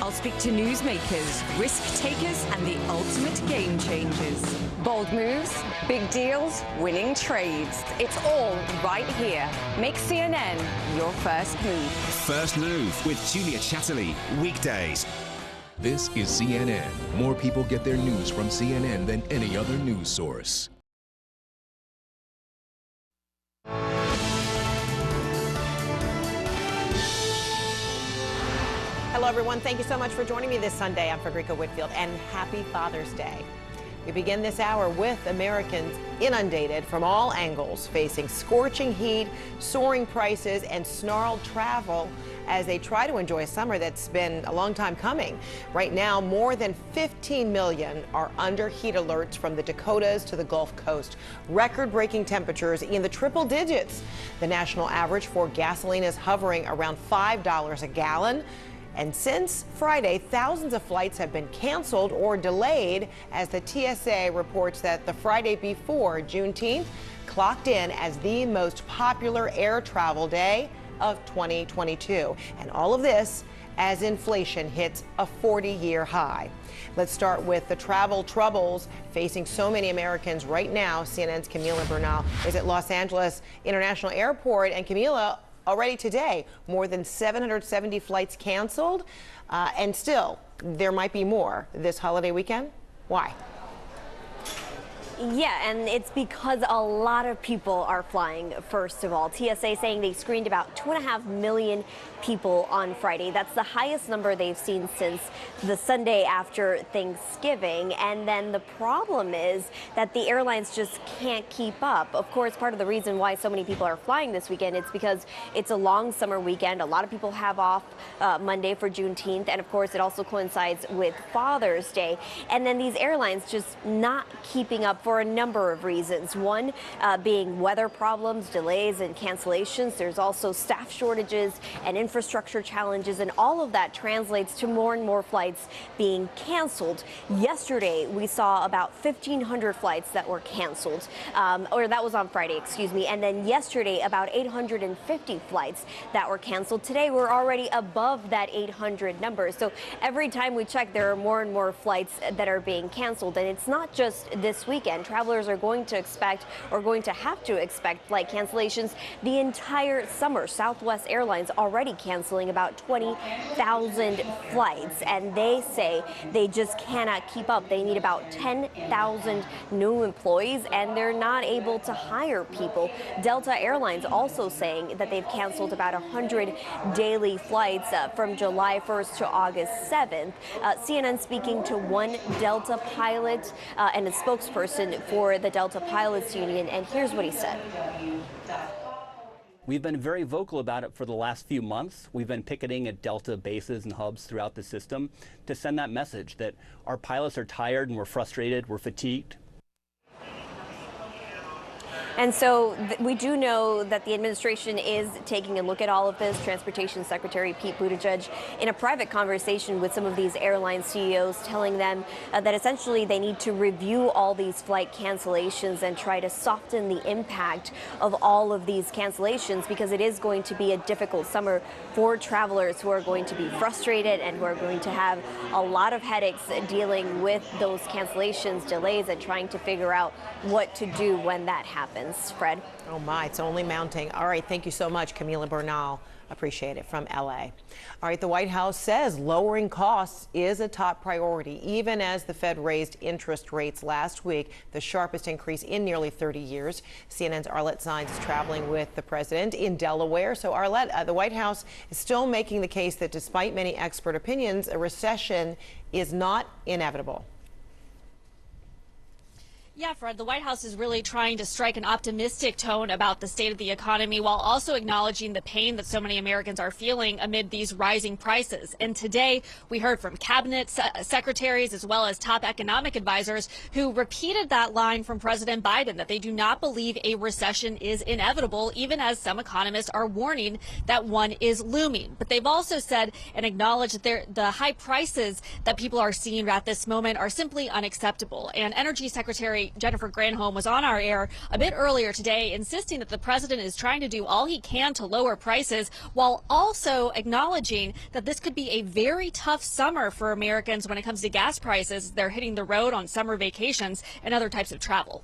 I'll speak to newsmakers, risk takers, and the ultimate game changers. Bold moves, big deals, winning trades. It's all right here. Make CNN your first move. First Move with Julia Chatterley, weekdays. This is CNN. More people get their news from CNN than any other news source. Hello, everyone. Thank you so much for joining me this Sunday. I'm Frederica Whitfield, and happy Father's Day. We begin this hour with Americans inundated from all angles, facing scorching heat, soaring prices, and snarled travel as they try to enjoy a summer that's been a long time coming. Right now, more than 15 million are under heat alerts from the Dakotas to the Gulf Coast. Record-breaking temperatures in the triple digits. The national average for gasoline is hovering around $5 a gallon. And since Friday, thousands of flights have been canceled or delayed as the TSA reports that the Friday before Juneteenth clocked in as the most popular air travel day of 2022. And all of this as inflation hits a 40-year high. Let's start with the travel troubles facing so many Americans right now. CNN's Camila Bernal is at Los Angeles International Airport. And Camila, already today, more than 770 flights canceled, and still there might be more this holiday weekend. Why? Yeah, and it's because a lot of people are flying, first of all. TSA saying they screened about 2.5 million people on Friday. That's the highest number they've seen since the Sunday after Thanksgiving. And then the problem is that the airlines just can't keep up. Of course, part of the reason why so many people are flying this weekend is because it's a long summer weekend. A lot of people have off Monday for Juneteenth. And of course, it also coincides with Father's Day. And then these airlines just not keeping up for a number of reasons. One being weather problems, delays, and cancellations. There's also staff shortages and infrastructure challenges, and all of that translates to more and more flights being canceled. Yesterday, we saw about 1,500 flights that were canceled, or that was on Friday, excuse me. And then yesterday, about 850 flights that were canceled. Today, we're already above that 800 number. So every time we check, there are more and more flights that are being canceled. And it's not just this weekend. Travelers are going to expect, or going to have to expect, flight cancellations the entire summer. Southwest Airlines already canceling about 20,000 flights, and they say they just cannot keep up. They need about 10,000 new employees, and they're not able to hire people. Delta Airlines also saying that they've canceled about 100 daily flights from July 1st to August 7th. CNN speaking to one Delta pilot and a spokesperson for the Delta Pilots Union, and here's what he said. We've been very vocal about it for the last few months. We've been picketing at Delta bases and hubs throughout the system to send that message that our pilots are tired and we're frustrated, we're fatigued. And so we do know that the administration is taking a look at all of this. Transportation Secretary Pete Buttigieg, in a private conversation with some of these airline CEOs, telling them that essentially they need to review all these flight cancellations and try to soften the impact of all of these cancellations, because it is going to be a difficult summer for travelers who are going to be frustrated and who are going to have a lot of headaches dealing with those cancellations, delays, and trying to figure out what to do when that happens. Fred? Oh my, it's only mounting. All right, thank you so much, Camila Bernal. Appreciate it, from LA. All right, the White House says lowering costs is a top priority, even as the Fed raised interest rates last week, the sharpest increase in nearly 30 years. CNN's Arlette Saenz is traveling with the president in Delaware. So Arlette, the White House is still making the case that despite many expert opinions, a recession is not inevitable. Yeah, Fred, the White House is really trying to strike an optimistic tone about the state of the economy while also acknowledging the pain that so many Americans are feeling amid these rising prices. And today we heard from cabinet secretaries as well as top economic advisors who repeated that line from President Biden, that they do not believe a recession is inevitable, even as some economists are warning that one is looming. But they've also said and acknowledged that the high prices that people are seeing at this moment are simply unacceptable. And Energy Secretary Jennifer Granholm was on our air a bit earlier today, insisting that the president is trying to do all he can to lower prices, while also acknowledging that this could be a very tough summer for Americans when it comes to gas prices. They're hitting the road on summer vacations and other types of travel.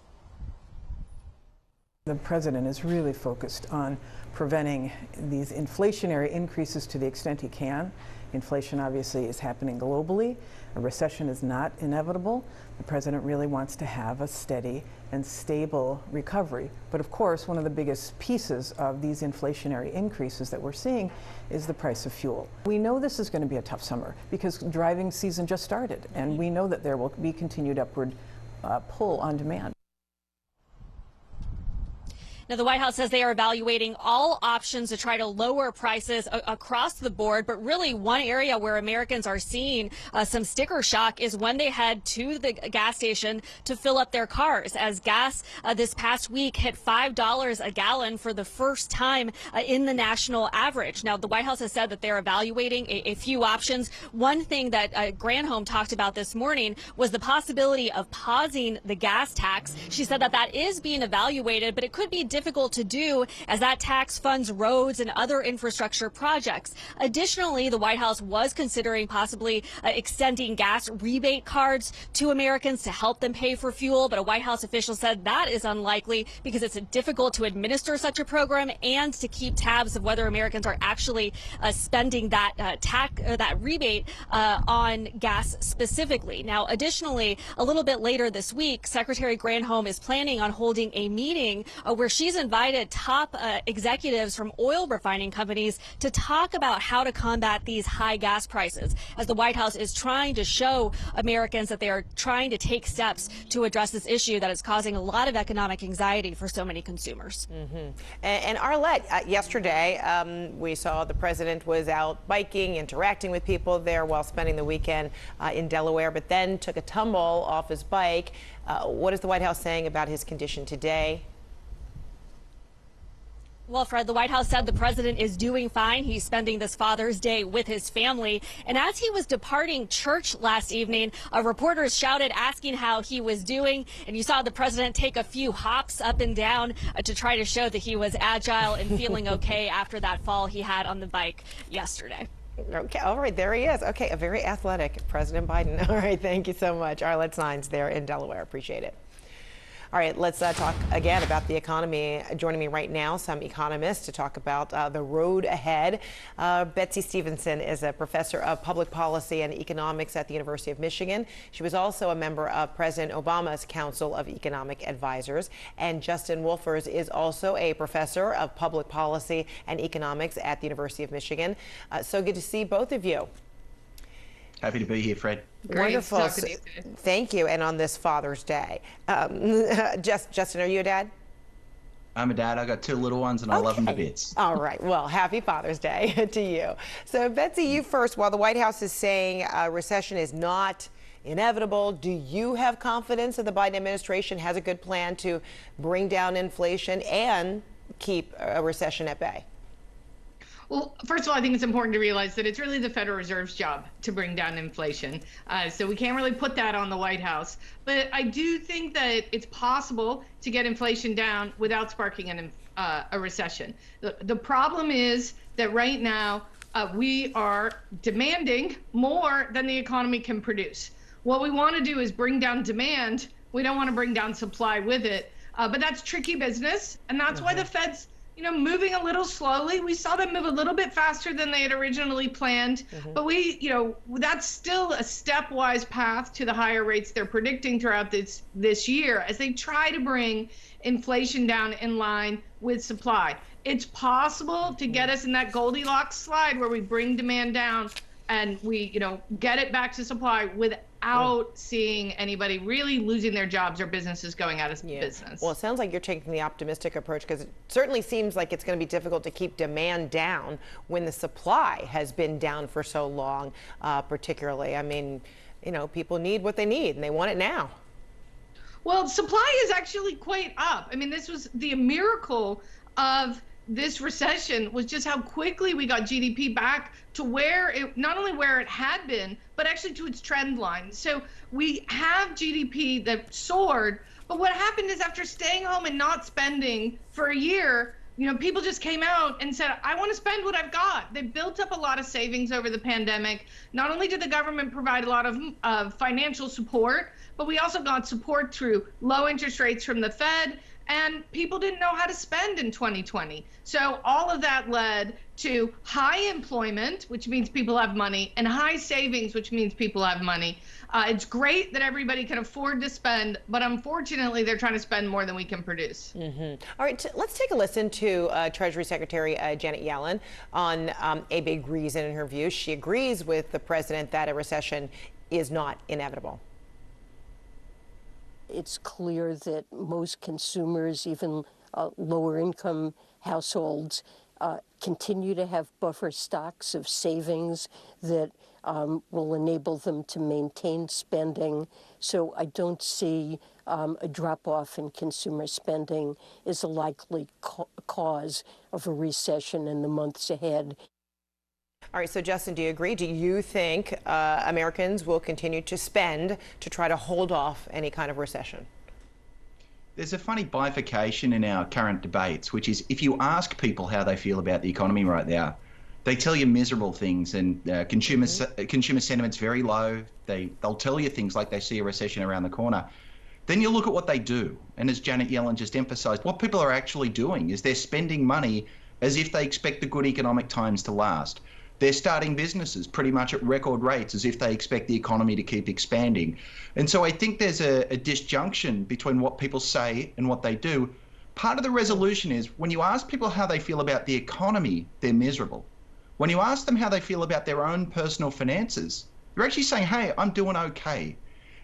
The president is really focused on preventing these inflationary increases to the extent he can. Inflation obviously is happening globally. A recession is not inevitable. The president really wants to have a steady and stable recovery. But of course, one of the biggest pieces of these inflationary increases that we're seeing is the price of fuel. We know this is going to be a tough summer because driving season just started, and we know that there will be continued upward pull on demand. Now, the White House says they are evaluating all options to try to lower prices across the board. But really, one area where Americans are seeing some sticker shock is when they head to the gas station to fill up their cars, as gas this past week hit $5 a gallon for the first time in the national average. Now, the White House has said that they're evaluating a few options. One thing that Granholm talked about this morning was the possibility of pausing the gas tax. She said that that is being evaluated, but it could be difficult to do as that tax funds roads and other infrastructure projects. Additionally, the White House was considering possibly extending gas rebate cards to Americans to help them pay for fuel, but a White House official said that is unlikely because it's difficult to administer such a program and to keep tabs of whether Americans are actually spending that that rebate on gas specifically. Now, additionally, a little bit later this week, Secretary Granholm is planning on holding a meeting where she's invited top executives from oil refining companies to talk about how to combat these high gas prices, as the White House is trying to show Americans that they are trying to take steps to address this issue that is causing a lot of economic anxiety for so many consumers. And Arlette, yesterday we saw the president was out biking, interacting with people there while spending the weekend in Delaware, but then took a tumble off his bike. What is the White House saying about his condition today? Well, Fred, the White House said the president is doing fine. He's spending this Father's Day with his family. And as he was departing church last evening, reporters shouted asking how he was doing. And you saw the president take a few hops up and down to try to show that he was agile and feeling okay after that fall he had on the bike yesterday. Okay, all right, there he is. Okay, a very athletic President Biden. All right, thank you so much. Arlette Saenz there in Delaware. Appreciate it. All right, let's talk again about the economy. Joining me right now, some economists to talk about the road ahead. Betsy Stevenson is a professor of public policy and economics at the University of Michigan. She was also a member of President Obama's Council of Economic Advisors. And Justin Wolfers is also a professor of public policy and economics at the University of Michigan. So good to see both of you. Happy to be here, Fred. Great. Wonderful. Thank you. And on this Father's Day. Justin, are you a dad? I'm a dad. I got two little ones, and I love them to bits. All right. Well, happy Father's Day to you. So, Betsy, you first. While the White House is saying recession is not inevitable, do you have confidence that the Biden administration has a good plan to bring down inflation and keep a recession at bay? Well, first of all, I think it's important to realize that it's really the Federal Reserve's job to bring down inflation. So we can't really put that on the White House. But I do think that it's possible to get inflation down without sparking a recession. The problem is that right now we are demanding more than the economy can produce. What we want to do is bring down demand. We don't want to bring down supply with it. But that's tricky business. And that's why the Fed's moving a little slowly. We saw them move a little bit faster than they had originally planned, but that's still a stepwise path to the higher rates they're predicting throughout this year as they try to bring inflation down in line with supply. It's possible to get us in that Goldilocks slide where we bring demand down and we, get it back to supply without seeing anybody really losing their jobs or businesses going out of business. Well, it sounds like you're taking the optimistic approach, because it certainly seems like it's going to be difficult to keep demand down when the supply has been down for so long, particularly. I mean, people need what they need and they want it now. Well, supply is actually quite up. I mean, this was the miracle of this recession was just how quickly we got GDP back to where it, not only where it had been, but actually to its trend line. So we have GDP that soared, but what happened is after staying home and not spending for a year, people just came out and said, I want to spend what I've got. They built up a lot of savings over the pandemic. Not only did the government provide a lot of financial support, but we also got support through low interest rates from the Fed, and people didn't know how to spend in 2020. So all of that led to high employment, which means people have money, and high savings, which means people have money. It's great that everybody can afford to spend, but unfortunately, they're trying to spend more than we can produce. All right, let's take a listen to Treasury Secretary Janet Yellen on a big reason in her view. She agrees with the president that a recession is not inevitable. It's clear that most consumers, even lower income households, continue to have buffer stocks of savings that will enable them to maintain spending. So I don't see a drop-off in consumer spending as a likely cause of a recession in the months ahead. All right, so Justin, do you agree? Do you think Americans will continue to spend to try to hold off any kind of recession? There's a funny bifurcation in our current debates, which is if you ask people how they feel about the economy right now, they tell you miserable things, and consumer sentiment's very low. They'll tell you things like they see a recession around the corner. Then you look at what they do, and as Janet Yellen just emphasized, what people are actually doing is they're spending money as if they expect the good economic times to last. They're starting businesses pretty much at record rates as if they expect the economy to keep expanding. And so I think there's a disjunction between what people say and what they do. Part of the resolution is when you ask people how they feel about the economy, they're miserable. When you ask them how they feel about their own personal finances, they're actually saying, hey, I'm doing okay.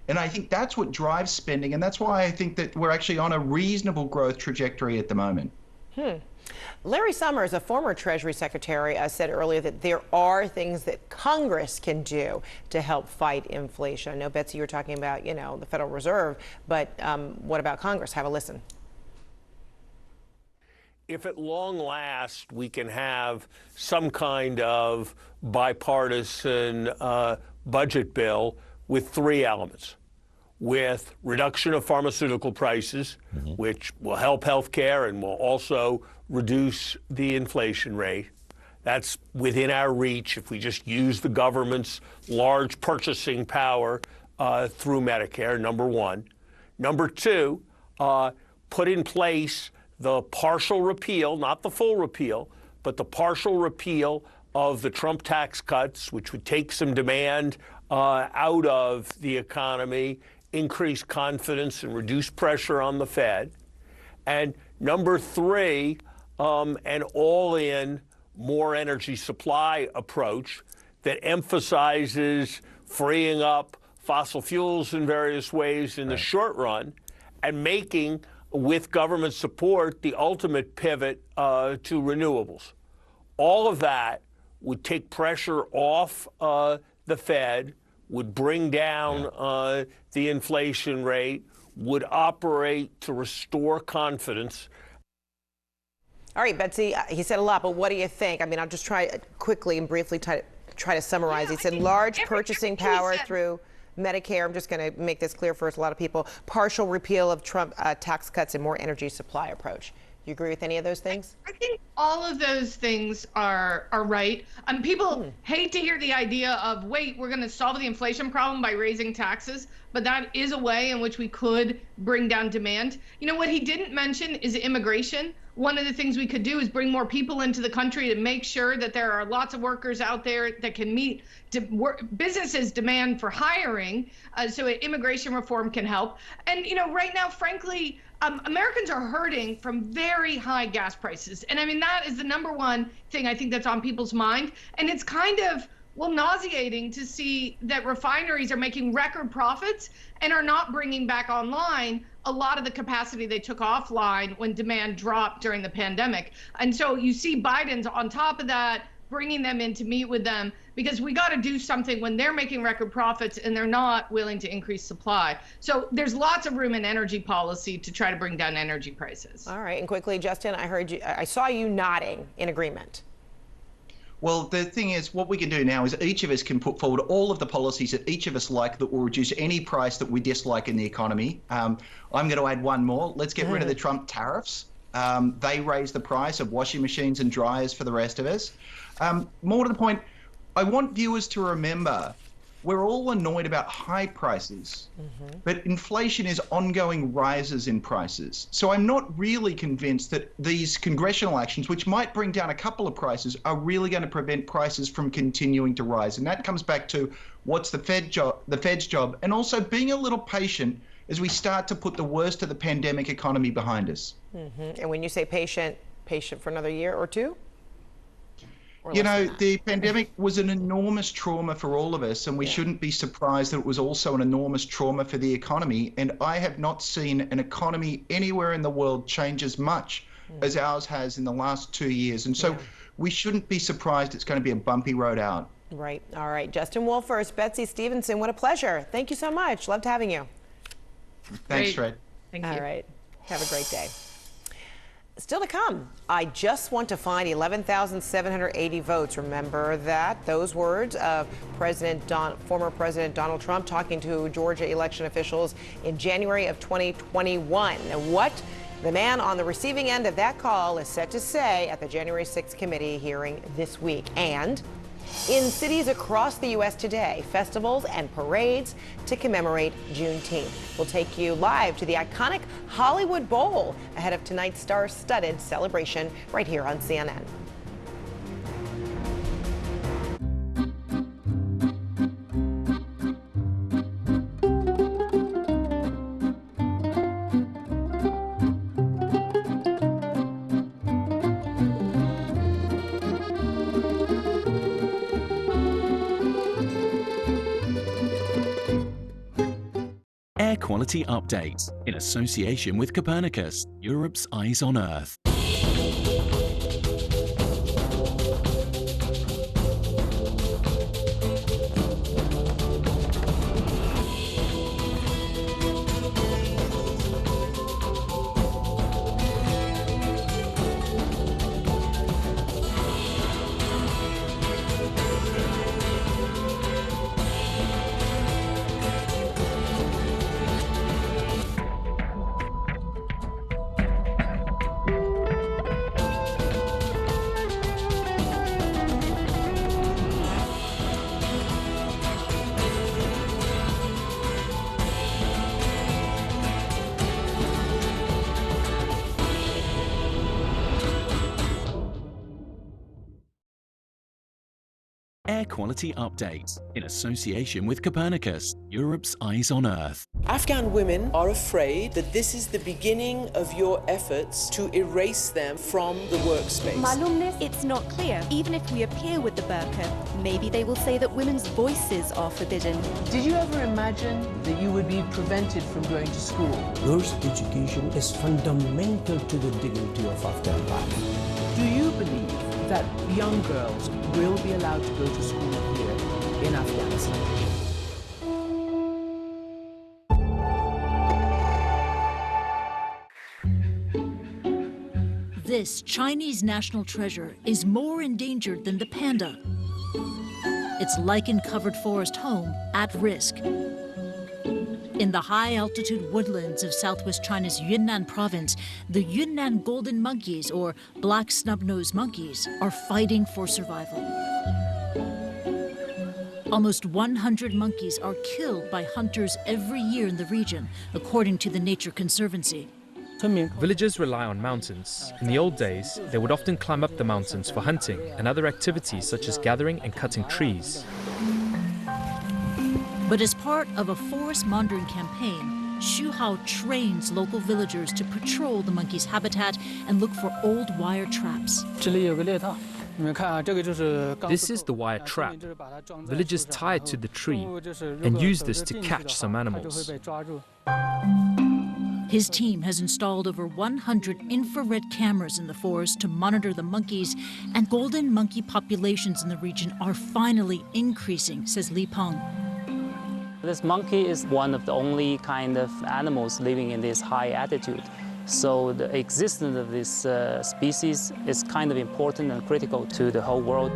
And I think that's what drives spending, and that's why I think that we're actually on a reasonable growth trajectory at the moment. Larry Summers, a former Treasury Secretary, said earlier that there are things that Congress can do to help fight inflation. I know, Betsy, you were talking about, the Federal Reserve, but what about Congress? Have a listen. If at long last we can have some kind of bipartisan budget bill with three elements, with reduction of pharmaceutical prices, which will help healthcare and will also reduce the inflation rate. That's within our reach if we just use the government's large purchasing power through Medicare, number one. Number two, put in place the partial repeal, not the full repeal, but the partial repeal of the Trump tax cuts, which would take some demand out of the economy, increase confidence and reduce pressure on the Fed. And number three, an all-in, more energy supply approach that emphasizes freeing up fossil fuels in various ways in the short run and making, with government support, the ultimate pivot to renewables. All of that would take pressure off the Fed, would bring down the inflation rate, would operate to restore confidence. All right, Betsy, he said a lot, but what do you think? I mean, I'll just try quickly and briefly try to summarize. He said large purchasing power through Medicare. I'm just going to make this clear for a lot of people. Partial repeal of Trump tax cuts and more energy supply approach. You agree with any of those things? I think all of those things are right. People hate to hear the idea of, wait, we're going to solve the inflation problem by raising taxes, but that is a way in which we could bring down demand. What he didn't mention is immigration. One of the things we could do is bring more people into the country to make sure that there are lots of workers out there that can meet businesses' demand for hiring, so immigration reform can help. And, right now, frankly, Americans are hurting from very high gas prices. And I mean, that is the number one thing I think that's on people's mind. And it's kind of, nauseating to see that refineries are making record profits and are not bringing back online a lot of the capacity they took offline when demand dropped during the pandemic. And so you see Biden's on top of that, bringing them in to meet with them. because we got to do something when they're making record profits and they're not willing to increase supply. So there's lots of room in energy policy to try to bring down energy prices. All right, and quickly, Justin, I saw you nodding in agreement. Well, the thing is, what we can do now is each of us can put forward all of the policies that each of us like that will reduce any price that we dislike in the economy. I'm going to add one more. Let's get rid of the Trump tariffs. They raise the price of washing machines and dryers for the rest of us. More to the point, I want viewers to remember we're all annoyed about high prices, but inflation is ongoing rises in prices. So I'm not really convinced that these congressional actions, which might bring down a couple of prices, are really going to prevent prices from continuing to rise. And that comes back to what's the Fed's job, and also being a little patient as we start to put the worst of the pandemic economy behind us. And when you say patient for another year or two? You know, the pandemic was an enormous trauma for all of us, and we shouldn't be surprised that it was also an enormous trauma for the economy. And I have not seen an economy anywhere in the world change as much as ours has in the last 2 years. And so we shouldn't be surprised it's going to be a bumpy road out. Right. All right. Justin Wolf first. Betsy Stevenson, what a pleasure. Thank you so much. Loved having you. Thanks, Fred. Thank you. All right. Have a great day. Still to come, I just want to find 11,780 votes. Remember that? Those words of former President Donald Trump talking to Georgia election officials in January of 2021. And what the man on the receiving end of that call is set to say at the January 6th committee hearing this week. And in cities across the U.S. today, festivals and parades to commemorate Juneteenth. We'll take you live to the iconic Hollywood Bowl ahead of tonight's star-studded celebration right here on CNN. Air Quality Update in association with Copernicus, Europe's Eyes on Earth. Air Quality Update in association with Copernicus, Europe's Eyes on Earth. Afghan women are afraid that this is the beginning of your efforts to erase them from the workspace. Malumnis, it's not clear. Even if we appear with the burqa, maybe they will say that women's voices are forbidden. Did you ever imagine that you would be prevented from going to school? Girls' education is fundamental to the dignity of Afghan life. Do you believe that young girls will be allowed to go to school here in Afghanistan? This Chinese national treasure is more endangered than the panda. Its lichen-covered forest home at risk. In the high-altitude woodlands of southwest China's Yunnan province, the Yunnan golden monkeys, or black snub-nosed monkeys, are fighting for survival. Almost 100 monkeys are killed by hunters every year in the region, according to the Nature Conservancy. Villagers rely on mountains. In the old days, they would often climb up the mountains for hunting and other activities such as gathering and cutting trees. But as part of a forest monitoring campaign, Xu Hao trains local villagers to patrol the monkey's habitat and look for old wire traps. This is the wire trap. Villagers tie it to the tree and use this to catch some animals. His team has installed over 100 infrared cameras in the forest to monitor the monkeys, and golden monkey populations in the region are finally increasing, says Li Peng. This monkey is one of the only kind of animals living in this high altitude. So the existence of this species is kind of important and critical to the whole world.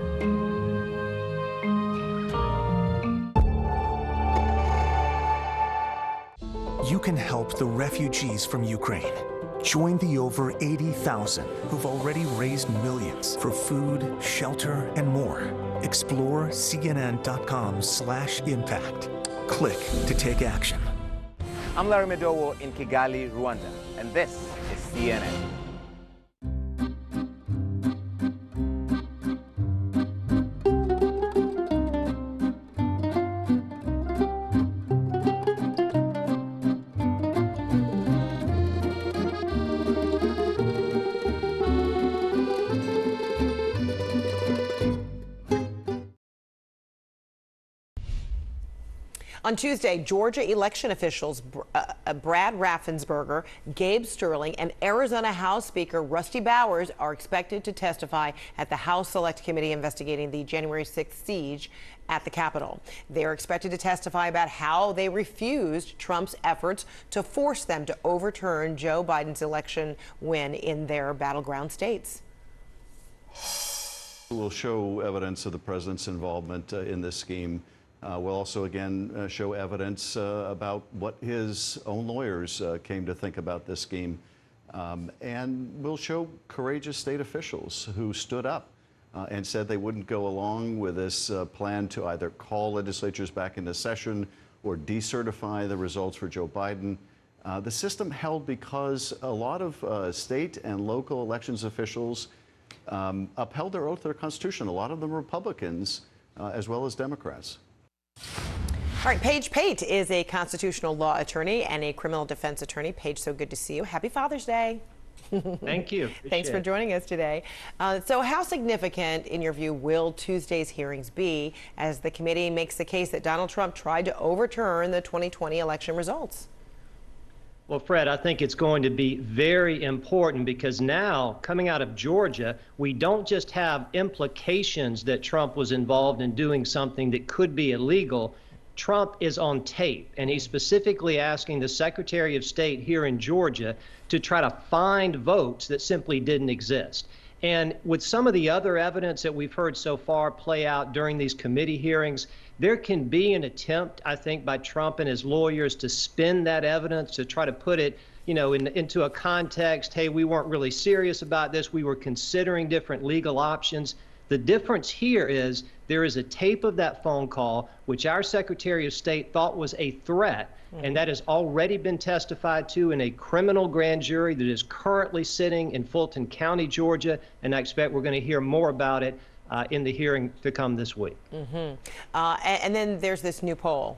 You can help the refugees from Ukraine. Join the over 80,000 who've already raised millions for food, shelter, and more. Explore cnn.com/impact. Click to take action. I'm Larry Medowo in Kigali, Rwanda, and this is CNN. On Tuesday, Georgia election officials Brad Raffensperger, Gabe Sterling, and Arizona House Speaker Rusty Bowers are expected to testify at the House Select Committee investigating the January 6th siege at the Capitol. They are expected to testify about how they refused Trump's efforts to force them to overturn Joe Biden's election win in their battleground states. We'll show evidence of the president's involvement in this scheme. We'll also, again, show evidence about what his own lawyers came to think about this scheme. And we'll show courageous state officials who stood up and said they wouldn't go along with this plan to either call legislatures back into session or decertify the results for Joe Biden. The system held because a lot of state and local elections officials upheld their oath to their Constitution. A lot of them Republicans as well as Democrats. All right, Paige Pate is a constitutional law attorney and a criminal defense attorney. Paige, so good to see you. Happy Father's Day. Thank you. Thanks for joining us today. So how significant, in your view, will Tuesday's hearings be as the committee makes the case that Donald Trump tried to overturn the 2020 election results? Well, Fred, I think it's going to be very important because now, coming out of Georgia, we don't just have implications that Trump was involved in doing something that could be illegal. Trump is on tape, and he's specifically asking the Secretary of State here in Georgia to try to find votes that simply didn't exist. And with some of the other evidence that we've heard so far play out during these committee hearings, there can be an attempt, I think, by Trump and his lawyers to spin that evidence, to try to put it, into a context. Hey, we weren't really serious about this. We were considering different legal options. The difference here is there is a tape of that phone call, which our Secretary of State thought was a threat, and that has already been testified to in a criminal grand jury that is currently sitting in Fulton County, Georgia, and I expect we're going to hear more about it in the hearing to come this week. And then there's this new poll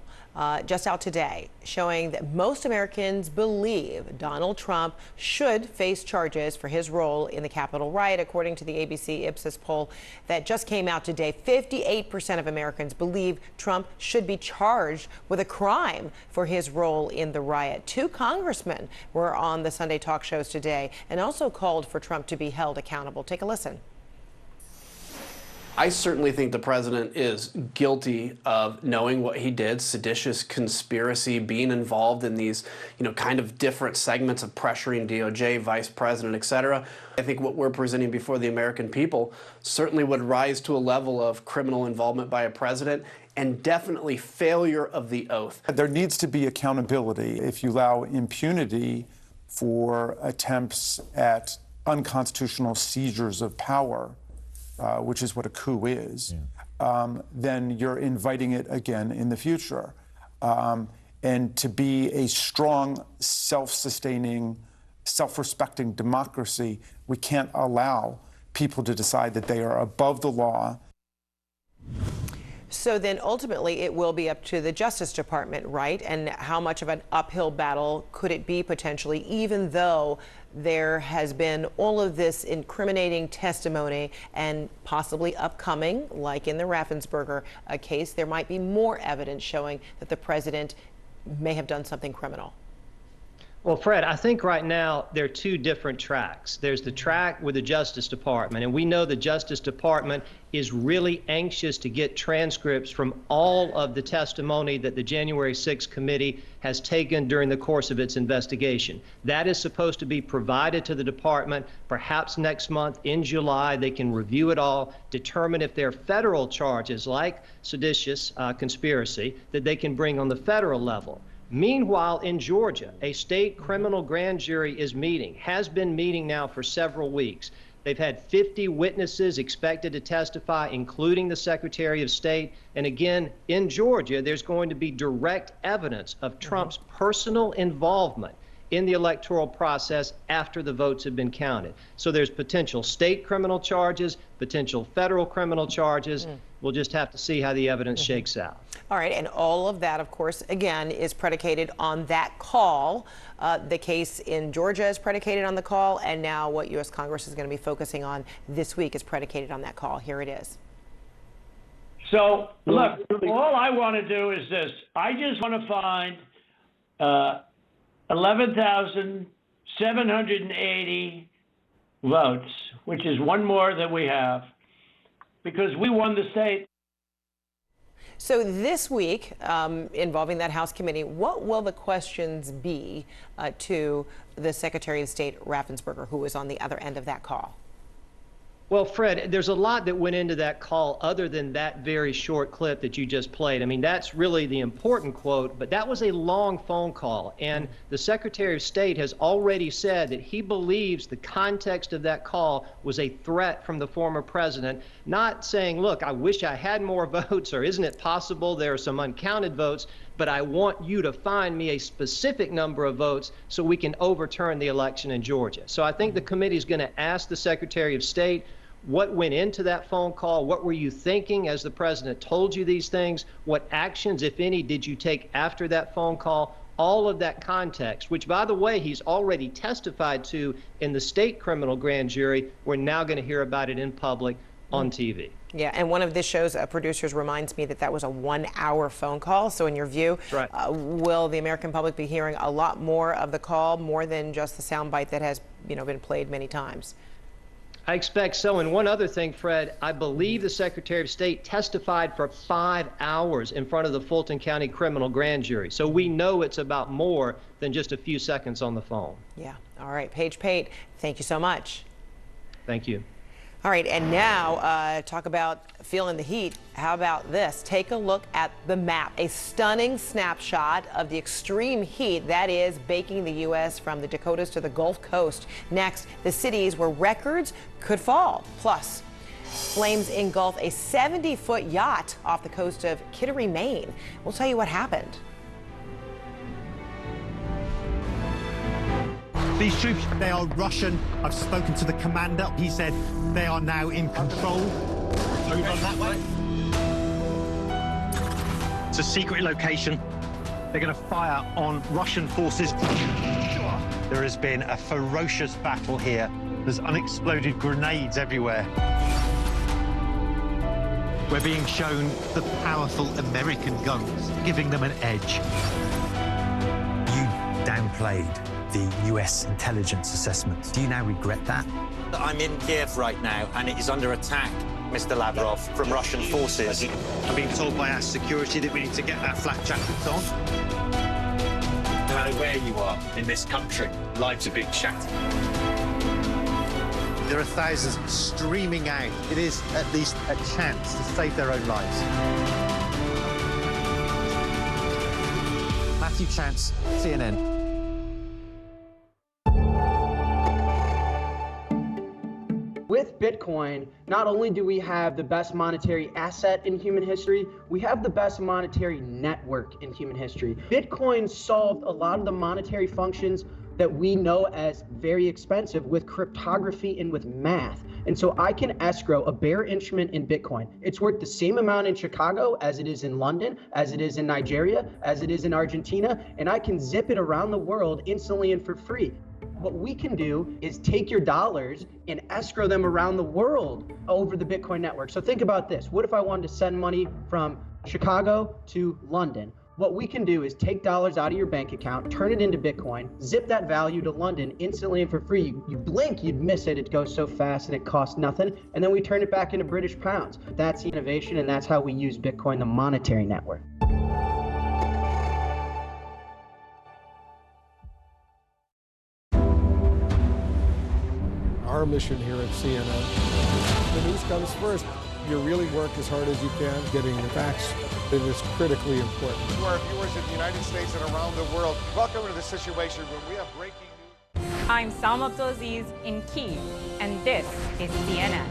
just out today showing that most Americans believe Donald Trump should face charges for his role in the Capitol riot. According to the ABC Ipsos poll that just came out today, 58% of Americans believe Trump should be charged with a crime for his role in the riot. 2 congressmen were on the Sunday talk shows today and also called for Trump to be held accountable. Take a listen. I certainly think the president is guilty of knowing what he did, seditious conspiracy, being involved in these, kind of different segments of pressuring DOJ, vice president, et cetera. I think what we're presenting before the American people certainly would rise to a level of criminal involvement by a president and definitely failure of the oath. There needs to be accountability. If you allow impunity for attempts at unconstitutional seizures of power, which is what a coup is, then you're inviting it again in the future. And to be a strong, self-sustaining, self-respecting democracy, we can't allow people to decide that they are above the law. So then ultimately it will be up to the Justice Department, right? And how much of an uphill battle could it be potentially, even though there has been all of this incriminating testimony and possibly upcoming, like in the Raffensperger case, there might be more evidence showing that the president may have done something criminal? Well, Fred, I think right now there are two different tracks. There's the track with the Justice Department, and we know the Justice Department is really anxious to get transcripts from all of the testimony that the January 6th committee has taken during the course of its investigation. That is supposed to be provided to the department perhaps next month in July. They can review it all, determine if there are federal charges like seditious conspiracy that they can bring on the federal level. Meanwhile, in Georgia, a state criminal grand jury has been meeting now for several weeks. They've had 50 witnesses expected to testify, including the Secretary of State. And again, in Georgia, there's going to be direct evidence of Trump's personal involvement in the electoral process after the votes have been counted. So there's potential state criminal charges, potential federal criminal charges. We'll just have to see how the evidence shakes out. All right, and all of that, of course, again, is predicated on that call. The case in Georgia is predicated on the call, and now what U.S. Congress is going to be focusing on this week is predicated on that call. Here it is. So, look, all I want to do is this. I just want to find 11,780 votes, which is one more than we have, because we won the state. So this week, involving that House committee, what will the questions be to the Secretary of State Raffensperger, who was on the other end of that call? Well, Fred, there's a lot that went into that call other than that very short clip that you just played. I mean, that's really the important quote, but that was a long phone call. And the Secretary of State has already said that he believes the context of that call was a threat from the former president, not saying, look, I wish I had more votes, or isn't it possible there are some uncounted votes, but I want you to find me a specific number of votes so we can overturn the election in Georgia. So I think the committee is going to ask the Secretary of State, what went into that phone call? What were you thinking as the president told you these things? What actions, if any, did you take after that phone call? All of that context, which, by the way, he's already testified to in the state criminal grand jury. We're now going to hear about it in public on TV. Yeah, and one of this show's producers reminds me that that was a 1-hour phone call. So in your view, will the American public be hearing a lot more of the call, more than just the soundbite that has, been played many times? I expect so. And one other thing, Fred, I believe the Secretary of State testified for 5 hours in front of the Fulton County criminal grand jury. So we know it's about more than just a few seconds on the phone. Yeah. All right. Paige Pate, thank you so much. Thank you. All right, and now talk about feeling the heat. How about this? Take a look at the map. A stunning snapshot of the extreme heat that is baking the U.S. from the Dakotas to the Gulf Coast. Next, the cities where records could fall. Plus, flames engulf a 70-foot yacht off the coast of Kittery, Maine. We'll tell you what happened. These troops, they are Russian. I've spoken to the commander. He said they are now in control. Over that way. It's a secret location. They're going to fire on Russian forces. There has been a ferocious battle here. There's unexploded grenades everywhere. We're being shown the powerful American guns, giving them an edge. You downplayed the US intelligence assessment. Do you now regret that? I'm in Kiev right now, and it is under attack, Mr. Lavrov, from Russian forces. I'm being told by our security that we need to get our flak jackets on. No matter where you are in this country, lives are being shattered. There are thousands streaming out. It is at least a chance to save their own lives. Matthew Chance, CNN. With Bitcoin, not only do we have the best monetary asset in human history, we have the best monetary network in human history. Bitcoin solved a lot of the monetary functions that we know as very expensive with cryptography and with math. And so I can escrow a bearer instrument in Bitcoin. It's worth the same amount in Chicago as it is in London, as it is in Nigeria, as it is in Argentina, and I can zip it around the world instantly and for free. What we can do is take your dollars and escrow them around the world over the Bitcoin network. So think about this. What if I wanted to send money from Chicago to London? What we can do is take dollars out of your bank account, turn it into Bitcoin, zip that value to London instantly and for free. You blink, you'd miss it. It goes so fast and it costs nothing. And then we turn it back into British pounds. That's the innovation, and that's how we use Bitcoin, the monetary network. Our mission here at CNN, the news comes first. You really work as hard as you can getting the facts. It is critically important. To our viewers in the United States and around the world, welcome to the Situation Room. We have breaking news. I'm Salma Abdulaziz in Kyiv, and this is CNN.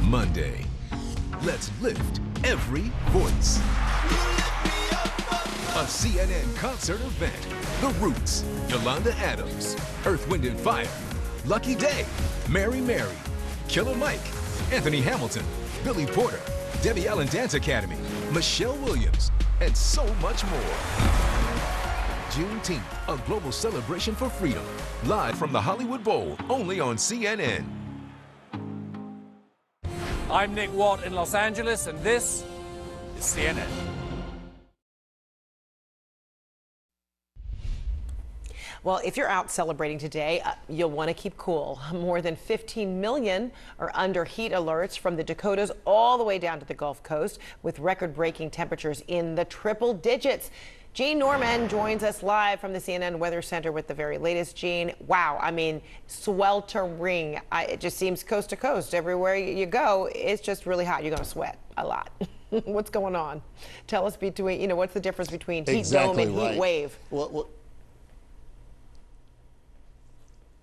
Monday. Let's lift every voice. A CNN concert event. The Roots, Yolanda Adams, Earth, Wind & Fire, Lucky Day, Mary Mary, Killer Mike, Anthony Hamilton, Billy Porter, Debbie Allen Dance Academy, Michelle Williams, and so much more. Juneteenth, a global celebration for freedom. Live from the Hollywood Bowl, only on CNN. I'm Nick Watt in Los Angeles, and this is CNN. Well, if you're out celebrating today, you'll want to keep cool. More than 15 million are under heat alerts from the Dakotas all the way down to the Gulf Coast, with record-breaking temperatures in the triple digits. Gene Norman joins us live from the CNN Weather Center with the very latest. Gene, wow, I mean, sweltering. It just seems coast to coast. Everywhere you go, it's just really hot. You're going to sweat a lot. What's going on? Tell us between, what's the difference between heat dome and heat wave? Well,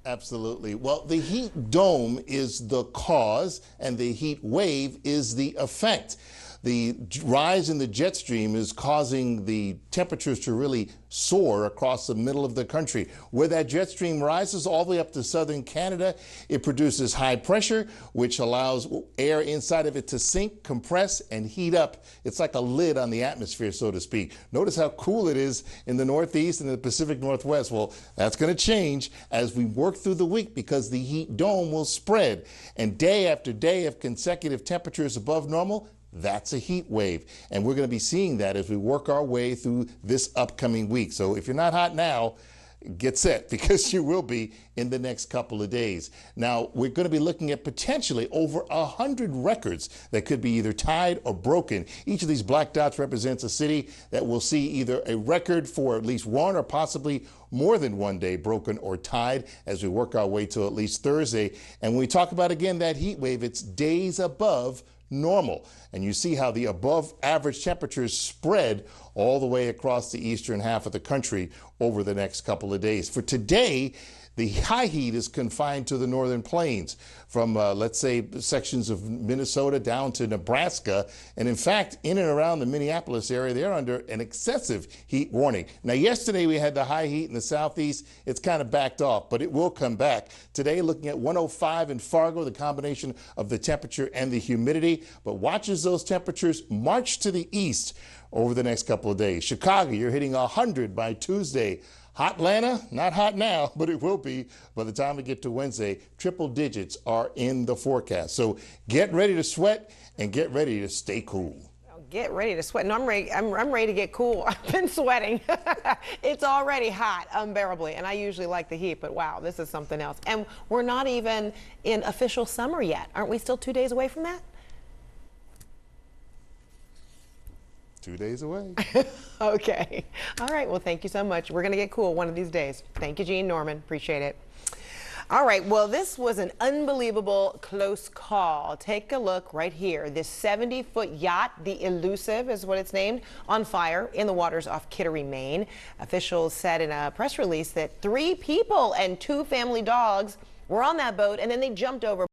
absolutely. Well, the heat dome is the cause, and the heat wave is the effect. The rise in the jet stream is causing the temperatures to really soar across the middle of the country. Where that jet stream rises all the way up to southern Canada, it produces high pressure, which allows air inside of it to sink, compress, and heat up. It's like a lid on the atmosphere, so to speak. Notice how cool it is in the Northeast and the Pacific Northwest. Well, that's going to change as we work through the week, because the heat dome will spread. And day after day of consecutive temperatures above normal, that's a heat wave. And we're going to be seeing that as we work our way through this upcoming week. So if you're not hot now, get set, because you will be in the next couple of days. Now, we're going to be looking at potentially over 100 records that could be either tied or broken. Each of these black dots represents a city that will see either a record for at least one or possibly more than one day broken or tied as we work our way to at least Thursday. And when we talk about, again, that heat wave, it's days above normal. And you see how the above average temperatures spread all the way across the eastern half of the country over the next couple of days. For today, the high heat is confined to the northern plains from, let's say, sections of Minnesota down to Nebraska. And in fact, in and around the Minneapolis area, they're under an excessive heat warning. Now, yesterday we had the high heat in the southeast. It's kind of backed off, but it will come back. Today, looking at 105 in Fargo, the combination of the temperature and the humidity. But watch as those temperatures march to the east over the next couple of days. Chicago, you're hitting 100 by Tuesday. Hot Atlanta, not hot now, but it will be by the time we get to Wednesday. Triple digits are in the forecast. So get ready to sweat and get ready to stay cool. Get ready to sweat. No, I'm ready. I'm ready to get cool. I've been sweating. It's already hot, unbearably, and I usually like the heat, but wow, this is something else. And we're not even in official summer yet. Aren't we still 2 days away from that? 2 days away. Okay. All right. Well, thank you so much. We're going to get cool one of these days. Thank you, Gene Norman. Appreciate it. All right. Well, this was an unbelievable close call. Take a look right here. This 70-foot yacht, the Elusive is what it's named, on fire in the waters off Kittery, Maine. Officials said in a press release that 3 people and 2 family dogs were on that boat, and then they jumped over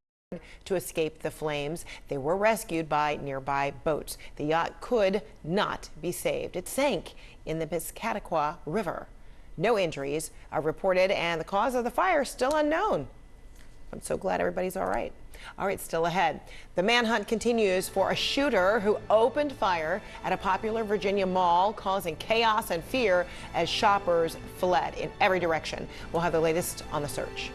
to escape the flames. They were rescued by nearby boats. The yacht could not be saved. It sank in the Piscataqua River. No injuries are reported, and the cause of the fire is still unknown. I'm so glad everybody's all right. All right, still ahead. The manhunt continues for a shooter who opened fire at a popular Virginia mall, causing chaos and fear as shoppers fled in every direction. We'll have the latest on the search.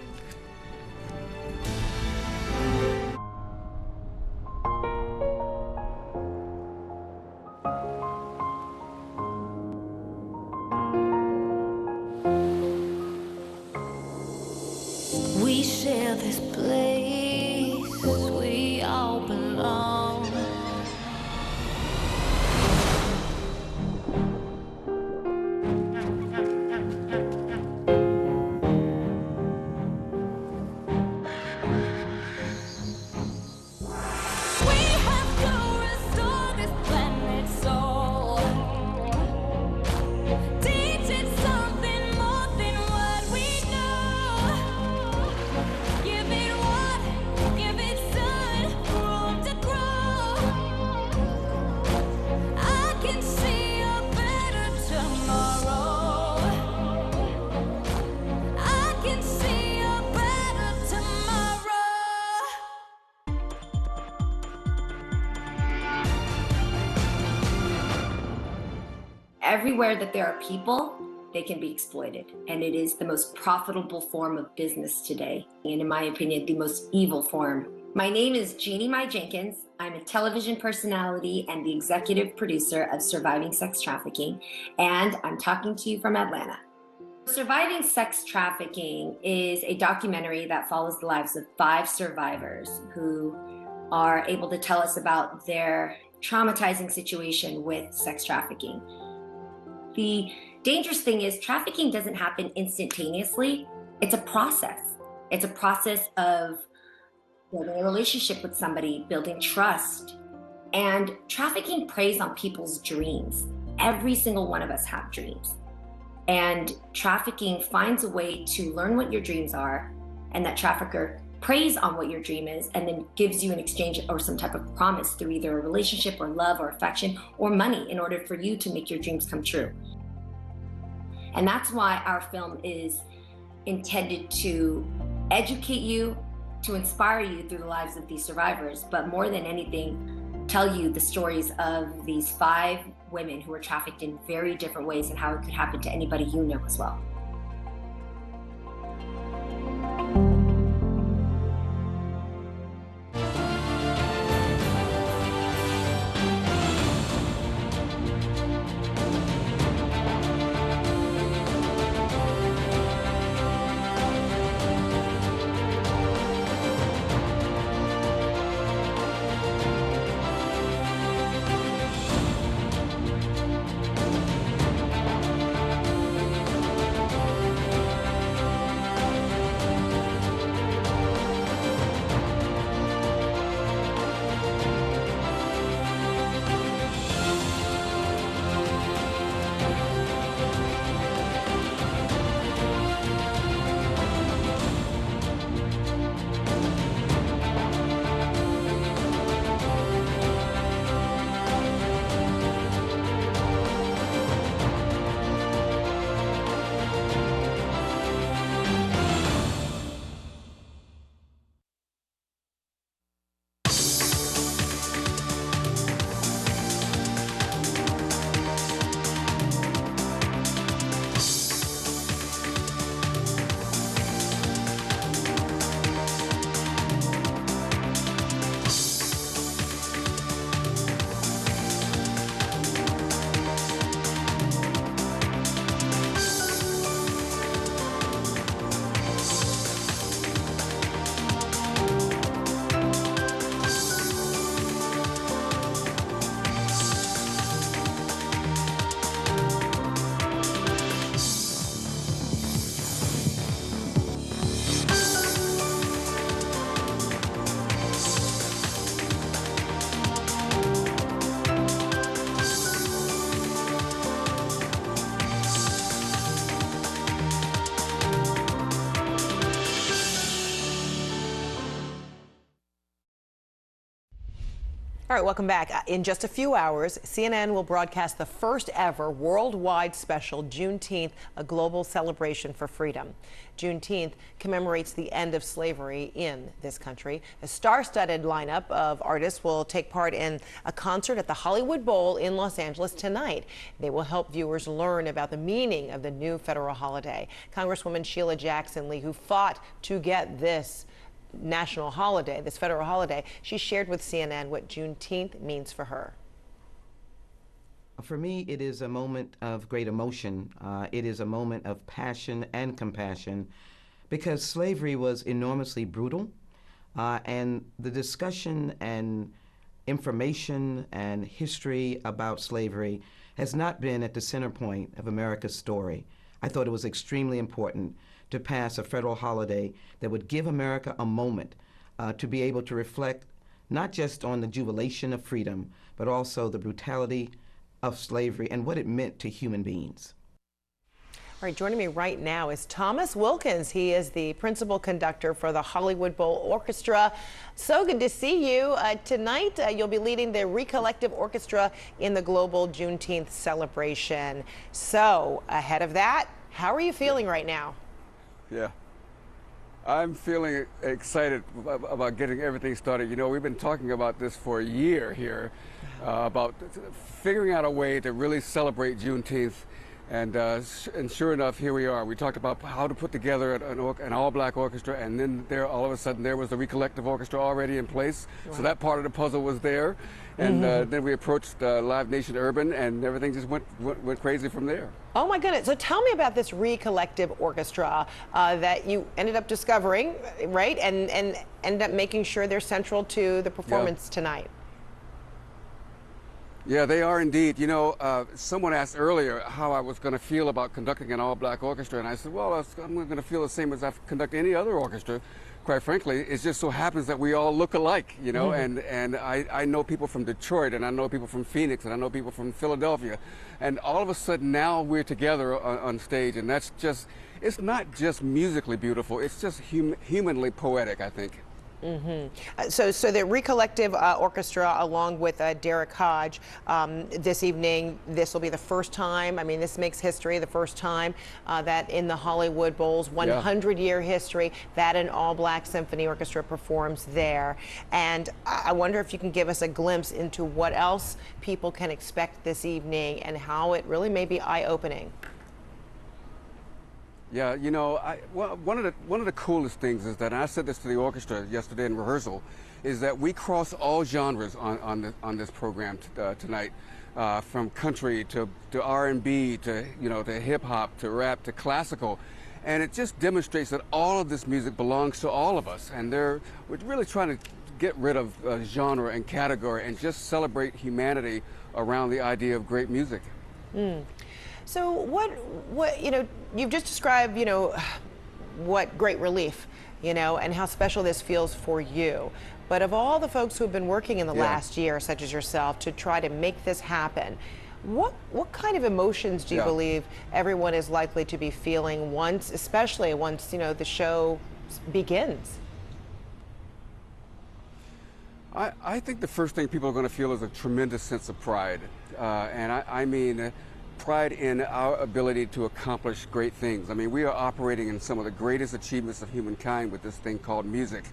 We share this place, we all belong. We have to restore this planet's soul. Teach it something more than what we know. Give it water, give it sun, room to grow. I can see a better tomorrow. I can see a better tomorrow. Everywhere that there are people, they can be exploited. And it is the most profitable form of business today. And in my opinion, the most evil form. My name is Jeannie Mai Jenkins. I'm a television personality and the executive producer of Surviving Sex Trafficking. And I'm talking to you from Atlanta. Surviving Sex Trafficking is a documentary that follows the lives of 5 survivors who are able to tell us about their traumatizing situation with sex trafficking. The dangerous thing is trafficking doesn't happen instantaneously. It's a process. It's a process of building a relationship with somebody, building trust. And trafficking preys on people's dreams. Every single one of us have dreams. And trafficking finds a way to learn what your dreams are, and that trafficker preys on what your dream is and then gives you an exchange or some type of promise through either a relationship or love or affection or money in order for you to make your dreams come true. And that's why our film is intended to educate you, to inspire you through the lives of these survivors, but more than anything, tell you the stories of these 5 women who were trafficked in very different ways and how it could happen to anybody you know as well. All right, welcome back. In just a few hours, CNN will broadcast the first ever worldwide special, Juneteenth, a global celebration for freedom. Juneteenth commemorates the end of slavery in this country. A star-studded lineup of artists will take part in a concert at the Hollywood Bowl in Los Angeles tonight. They will help viewers learn about the meaning of the new federal holiday. Congresswoman Sheila Jackson Lee, who fought to get this national holiday, this federal holiday, she shared with CNN what Juneteenth means for her. For me, it is a moment of great emotion. It is a moment of passion and compassion because slavery was enormously brutal, and the discussion and information and history about slavery has not been at the center point of America's story. I thought it was extremely important to pass a federal holiday that would give America a moment to be able to reflect not just on the jubilation of freedom, but also the brutality of slavery and what it meant to human beings. All right, joining me right now is Thomas Wilkins. He is the principal conductor for the Hollywood Bowl Orchestra. So good to see you. Tonight, you'll be leading the Recollective Orchestra in the global Juneteenth celebration. So, ahead of that, how are you feeling right now? Yeah, I'm feeling excited about getting everything started. You know, we've been talking about this for a year here, about figuring out a way to really celebrate Juneteenth. And sure enough, here we are. We talked about how to put together an all-black orchestra, and then there, all of a sudden, there was the Recollective Orchestra already in place. Wow. So that part of the puzzle was there. And then we approached Live Nation Urban, and everything just went crazy from there. Oh my goodness! So tell me about this Recollective Orchestra that you ended up discovering, right? And ended up making sure they're central to the performance tonight. Yeah, they are indeed. You know, someone asked earlier how I was going to feel about conducting an all-black orchestra, and I said, well, I'm going to feel the same as I conduct any other orchestra. Quite frankly, it just so happens that we all look alike, you know, and I know people from Detroit, and I know people from Phoenix, and I know people from Philadelphia, and all of a sudden now we're together on stage, and that's just, it's not just musically beautiful, it's just humanly poetic, I think. So the Recollective Orchestra, along with Derek Hodge, this evening, this will be the first time, I mean, this makes history, the first time that in the Hollywood Bowl's 100-year history, that an all-black symphony orchestra performs there. And I wonder if you can give us a glimpse into what else people can expect this evening and how it really may be eye-opening. Yeah, you know, one of the coolest things is that, and I said this to the orchestra yesterday in rehearsal, is that we cross all genres on this program tonight, from country to R&B to to hip hop to rap to classical, and it just demonstrates that all of this music belongs to all of us, and we're really trying to get rid of genre and category and just celebrate humanity around the idea of great music. So what you've just described, what great relief, and how special this feels for you. But of all the folks who have been working in the last year, such as yourself, to try to make this happen, what kind of emotions do you believe everyone is likely to be feeling especially once, the show begins? I think the first thing people are going to feel is a tremendous sense of pride. And I mean, pride in our ability to accomplish great things. I mean, we are operating in some of the greatest achievements of humankind with this thing called music.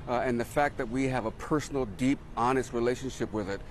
And the fact that we have a personal, deep, honest relationship with it,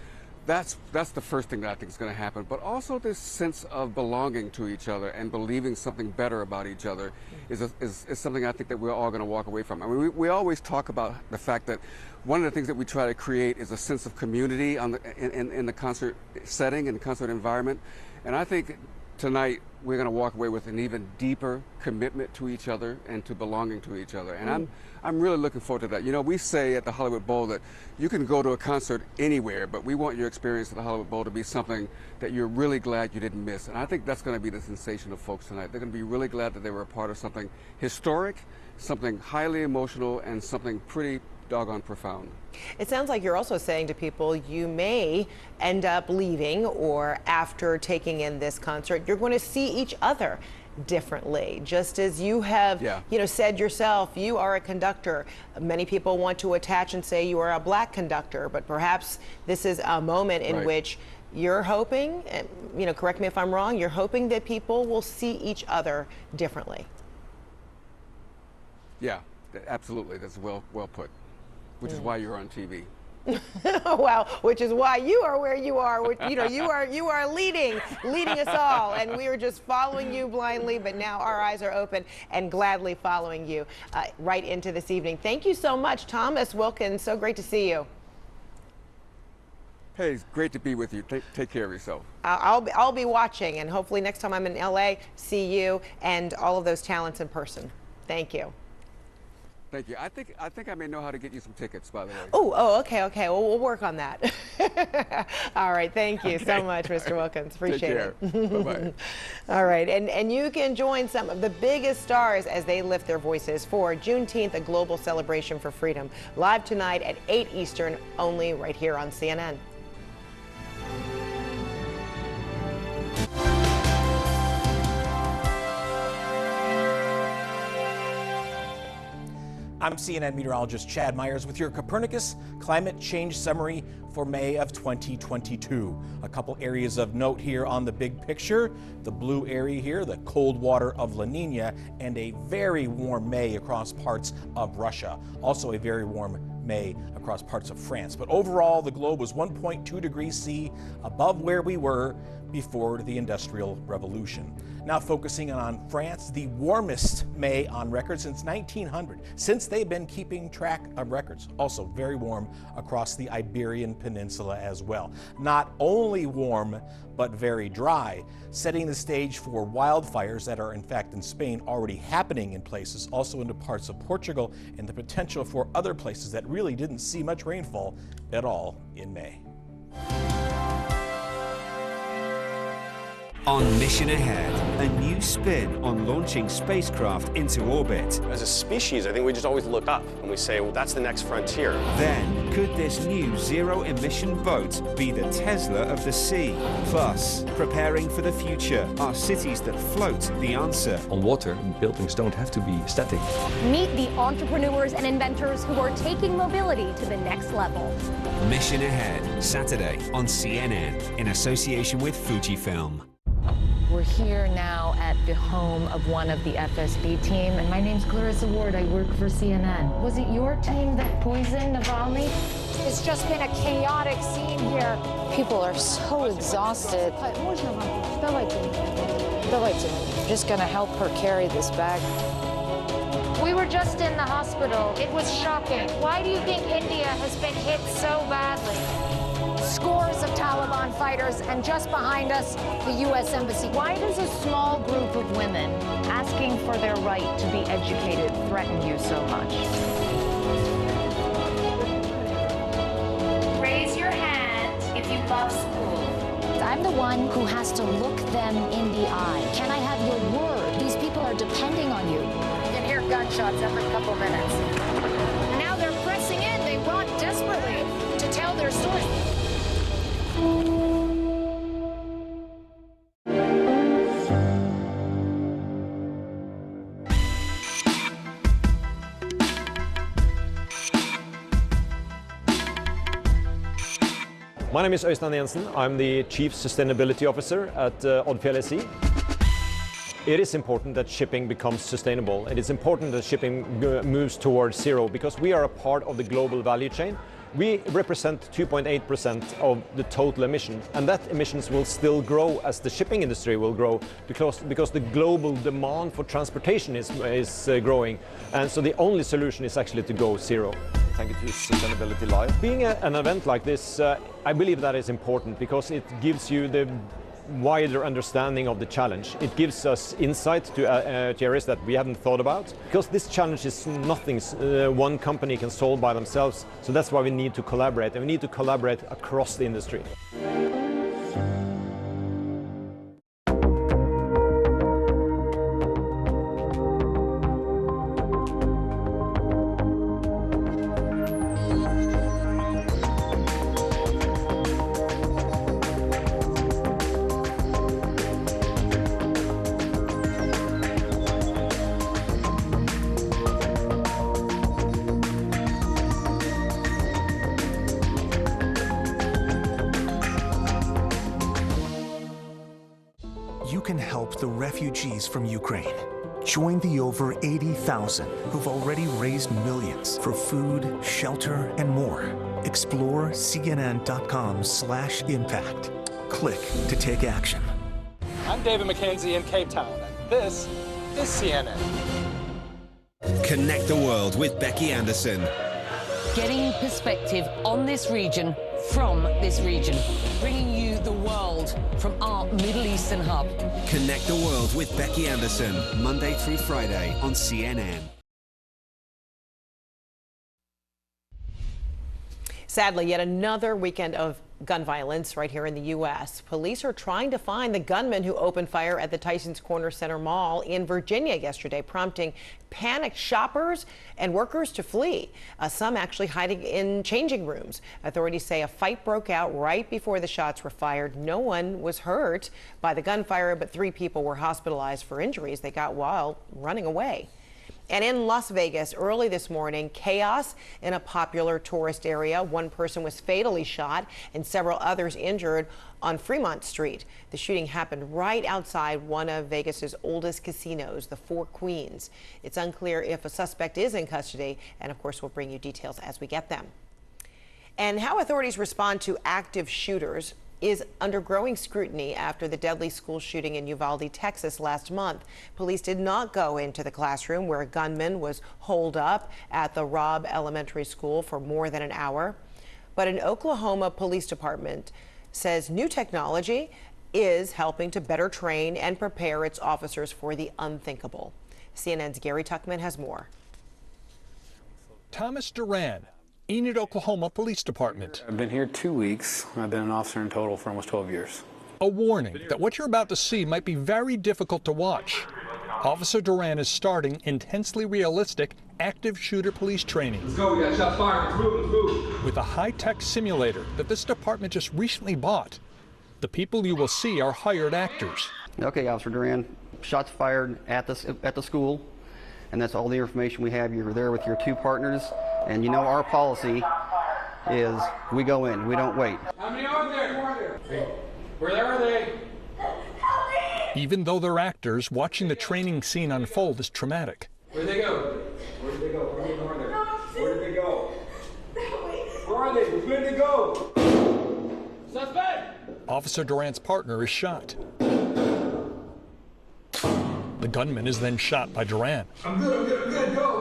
that's the first thing that I think is going to happen. But also this sense of belonging to each other and believing something better about each other is something I think that we're all going to walk away from. I mean, we always talk about the fact that one of the things that we try to create is a sense of community in the concert setting and concert environment. And I think tonight we're going to walk away with an even deeper commitment to each other and to belonging to each other. And I'm really looking forward to that. You know, we say at the Hollywood Bowl that you can go to a concert anywhere, but we want your experience at the Hollywood Bowl to be something that you're really glad you didn't miss. And I think that's going to be the sensation of folks tonight. They're going to be really glad that they were a part of something historic, something highly emotional, and something pretty doggone profound. It sounds like you're also saying to people you may end up leaving, or after taking in this concert, you're going to see each other differently. Just as you have, said yourself, you are a conductor. Many people want to attach and say you are a black conductor, but perhaps this is a moment in which you're hoping, correct me if I'm wrong, you're hoping that people will see each other differently. Yeah, absolutely. That's well put, which is why you're on TV. Well, which is why you are where you are. You are leading us all, and we are just following you blindly. But now our eyes are open and gladly following you right into this evening. Thank you so much, Thomas Wilkins. So great to see you. Hey, it's great to be with you. Take care of yourself. I'll be watching, and hopefully next time I'm in LA, see you and all of those talents in person. Thank you. Thank you. I think I may know how to get you some tickets, by the way. Oh, okay. Well, we'll work on that. All right. Thank you so much, Mr. Wilkins. Appreciate it. Bye-bye. All right. And you can join some of the biggest stars as they lift their voices for Juneteenth, a global celebration for freedom. Live tonight at 8 Eastern, only right here on CNN. I'm CNN meteorologist Chad Myers with your Copernicus Climate Change Summary for May of 2022. A couple areas of note here on the big picture. The blue area here, the cold water of La Nina, and a very warm May across parts of Russia. Also a very warm May across parts of France. But overall, the globe was 1.2 degrees C above where we were before the Industrial Revolution. Now focusing on France, the warmest May on record since 1900, since they've been keeping track of records. Also very warm across the Iberian Peninsula as well. Not only warm, but very dry, setting the stage for wildfires that are in fact in Spain already happening in places, also into parts of Portugal, and the potential for other places that really didn't see much rainfall at all in May. On Mission Ahead, a new spin on launching spacecraft into orbit. As a species, I think we just always look up and we say, well, that's the next frontier. Then, could this new zero-emission boat be the Tesla of the sea? Plus, preparing for the future, are cities that float the answer? On water, buildings don't have to be static. Meet the entrepreneurs and inventors who are taking mobility to the next level. Mission Ahead, Saturday on CNN, in association with Fujifilm. We're here now at the home of one of the FSB team, and my name's Clarissa Ward. I work for CNN. Was it your team that poisoned Navalny? It's just been a chaotic scene here. People are so exhausted. Just gonna help her carry this bag. We were just in the hospital. It was shocking. Why do you think India has been hit so badly? Scores of Taliban fighters, and just behind us, the U.S. Embassy. Why does a small group of women asking for their right to be educated threaten you so much? Raise your hand if you love school. I'm the one who has to look them in the eye. Can I have your word? These people are depending on you. You can hear gunshots every couple minutes. Now they're pressing in. They want desperately to tell their story. My name is Øystein Jensen. I'm the Chief Sustainability Officer at Odfjell SE. It is important that shipping becomes sustainable. It is important that shipping moves towards zero because we are a part of the global value chain. We represent 2.8% of the total emission, and that emissions will still grow as the shipping industry will grow because the global demand for transportation is growing. And so the only solution is actually to go zero. Thank you to Sustainability Live. Being an event like this, I believe that is important because it gives you the wider understanding of the challenge. It gives us insight to areas that we haven't thought about, because this challenge is nothing one company can solve by themselves. So that's why we need to collaborate, and we need to collaborate across the industry. the refugees from Ukraine. Join the over 80,000 who've already raised millions for food, shelter, and more. Explore CNN.com/impact. Click to take action. I'm David McKenzie in Cape Town, and this is CNN. Connect the world with Becky Anderson. Getting perspective on this region from this region, bringing you the world from our Middle Eastern hub. Connect the world with Becky Anderson, Monday through Friday on CNN. Sadly, yet another weekend of gun violence right here in the U.S. Police are trying to find the gunman who opened fire at the Tysons Corner Center Mall in Virginia yesterday, prompting panicked shoppers and workers to flee, some actually hiding in changing rooms. Authorities say a fight broke out right before the shots were fired. No one was hurt by the gunfire, but 3 people were hospitalized for injuries they got while running away. And in Las Vegas early this morning, chaos in a popular tourist area. One person was fatally shot and several others injured on Fremont Street. The shooting happened right outside one of Vegas's oldest casinos, the Four Queens. It's unclear if a suspect is in custody, and of course we'll bring you details as we get them. And how authorities respond to active shooters is under growing scrutiny after the deadly school shooting in Uvalde, Texas last month. Police did not go into the classroom where a gunman was holed up at the Robb Elementary School for more than an hour. But an Oklahoma police department says new technology is helping to better train and prepare its officers for the unthinkable. CNN's Gary Tuckman has more. Thomas Duran, Enid, Oklahoma Police Department. I've been here 2 weeks. I've been an officer in total for almost 12 years. A warning that what you're about to see might be very difficult to watch. Officer Duran is starting intensely realistic active shooter police training. Let's go, we got shots fired. Let's move, let's move. With a high-tech simulator that this department just recently bought. The people you will see are hired actors. Okay, Officer Duran, shots fired at the school, and that's all the information we have. You're there with your 2 partners. And you know our policy is we go in, we don't wait. How many are there? Where are they? Even though they're actors, watching the training scene unfold is traumatic. Where'd they go? Where did they go? Where are they? Where did they go? Where are they? Where did they go? Suspect! Officer Duran's partner is shot. The gunman is then shot by Duran. I'm good, go.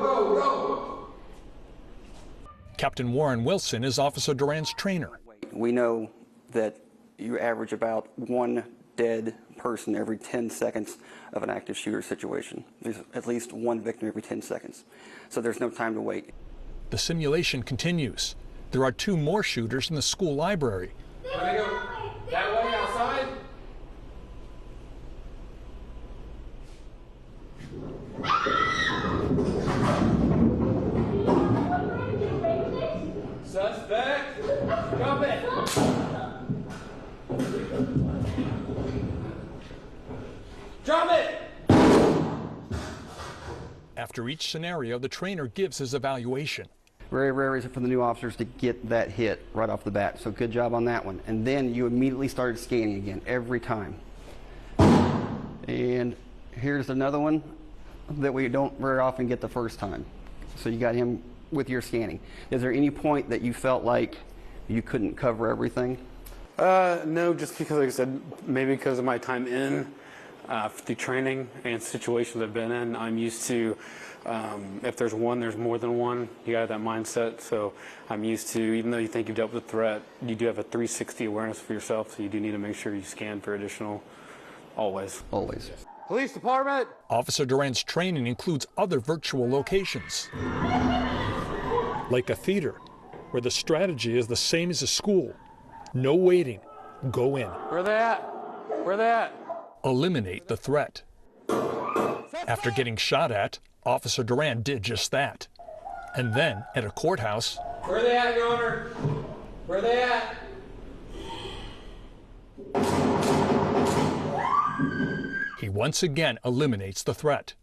Captain Warren Wilson is Officer Duran's trainer. We know that you average about 1 dead person every 10 seconds of an active shooter situation. There's at least 1 victim every 10 seconds. So there's no time to wait. The simulation continues. There are 2 more shooters in the school library. Where they go? That way outside? Suspect! Drop it! Drop it! After each scenario, the trainer gives his evaluation. Very rare is it for the new officers to get that hit right off the bat, so good job on that one. And then you immediately started scanning again, every time. And here's another one that we don't very often get the first time. So you got him with your scanning. Is there any point that you felt like you couldn't cover everything? No, just because, like I said, maybe because of my time in through training and situations I've been in, I'm used to if there's one, there's more than one. You got that mindset. So I'm used to, even though you think you've dealt with a threat, you do have a 360 awareness for yourself. So you do need to make sure you scan for additional, always. Always. Police department! Officer Duran's training includes other virtual locations, like a theater, where the strategy is the same as a school. No waiting. Go in. Where they at? Where they at? Eliminate the threat. After getting shot at, Officer Duran did just that. And then, at a courthouse... Where they at, Your Honor? Where they at? He once again eliminates the threat.